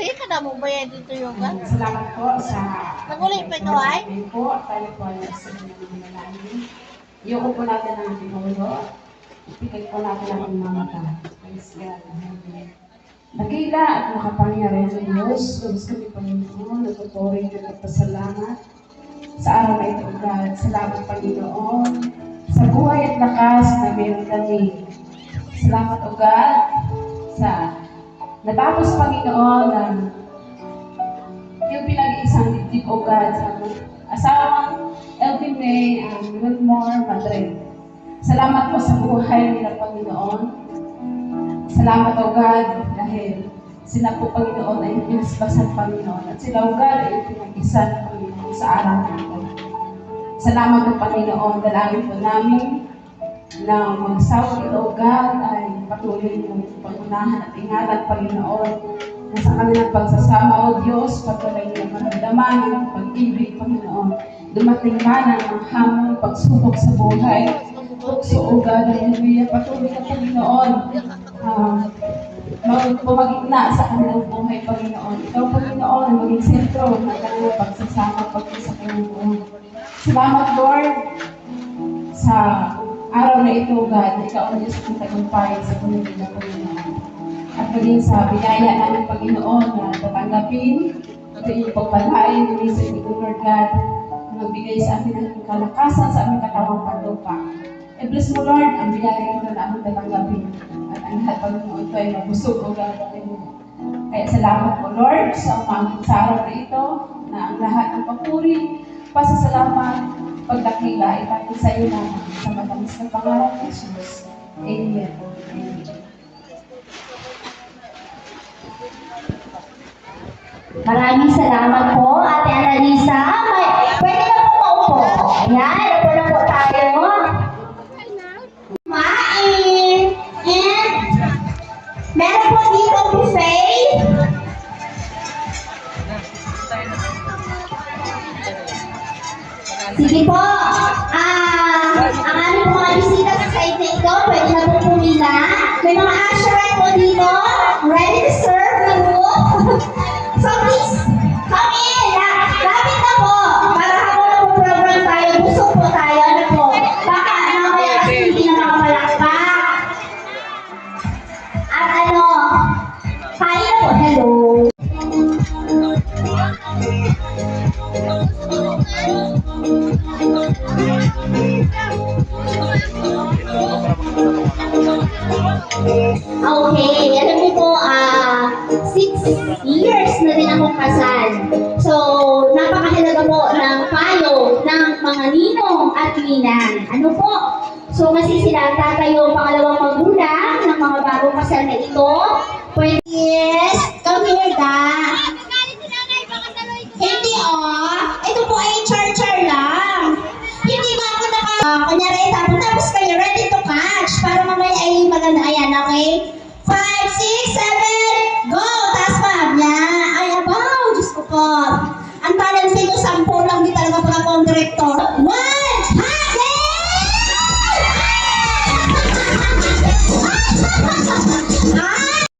Di ka na mo bayad dito yung gan? Salamat po sa... Nagulit pa ito ay? Po, tayo po ay sa mga namin. Iyoko po natin ang ating ulo. Ipigay po natin ang mga mata. Praise God. Nakila at makapangyarihan ng Diyos. Lubos kami Panginoon. Natuturing at nagpasalamat sa araw na ito, God. Salamat, Panginoon, sa buhay at lakas na meron kami. Salamat, O God, sa natapos, Panginoon, ng yung pinag-iisang dibdib, O God, sa asawang Elvin May and Wilmore Madrid. Salamat po sa buhay nila, Panginoon. Salamat, O God, dahil sila po, Panginoon, ay pinasbasan, Panginoon. At sila, O God, ay pinag-isa na, Panginoon, sa araw na ito. Salamat po, Panginoon. Dalangin po namin na mag-asawa ito, O God, ay patuloy mo pangunahan at ingatan, Panginoon, na sa kanilang pagsasama, O Diyos, patuloy nilang maramdaman ang pag-ibig, Panginoon. Dumating man ang mga hamon, pagsubok sa buhay. So, O God, hallelujah, patuloy ka, Panginoon, pumagitna sa kanilang buhay, Panginoon. Ikaw, Panginoon, ang maging sentro ng kanilang pagsasama, pagkisa kanilang buhay. Salamat, Lord, sa araw na ito, God, na ikaw ang Diyos ang tagumpay sa pamilya, Panginoon. At maging sa biyaya namin, Panginoon, na tatanggapin ito yung pagpalain ng isa ni Lord God, na magbigay sa amin ng kalakasan sa aming katawang paglupa. E bless mo, Lord, ang biyaya ito na aming tatanggapin. At ang lahat, Panginoon, ito ay mabusog, O God, kaya salamat po, Lord, sa umangkin sa araw na ito, na ang lahat ng papuri, pasasalamat, pagdakila, itatin sa iyo naman sa matamis na pangalan ng Jesus. Amen. Amen. Maraming salamat po, Ate Annalisa. Pwede na po maupo. Ayan, upo na po tayo. Kumain. And meron po dito buffet. Sige po. Ang aming mga bisita sa site na ito, pwede na po pumila. May mga usherette po dito, ready to serve you. So please, come in. Lapit na po. Para habang nag-program tayo, busog po tayo. Ano po? Baka mamaya kasi hindi na makamalakpak. At ano, kaya po. Hello. Okay, alam mo po, 6 years na din akong kasal. So, napakahalaga po ng payo ng mga ninong at ninang. Ano po? So, kasi sila tatayo pangalawang magulang ng mga bagong kasal na ito. Pwede, yes, come here, da. Hindi, ito po ay char-char lang. Hindi ba ako kunyari, tapos kayo ready to catch para mamaya ay maganda. Ayan, okay? 5, 6, 7, go! Taas pa! Yan! Ay, abaw! Diyos ko po! Ang talent sa inyo, 10 lang, di talaga pala po ang director. 1,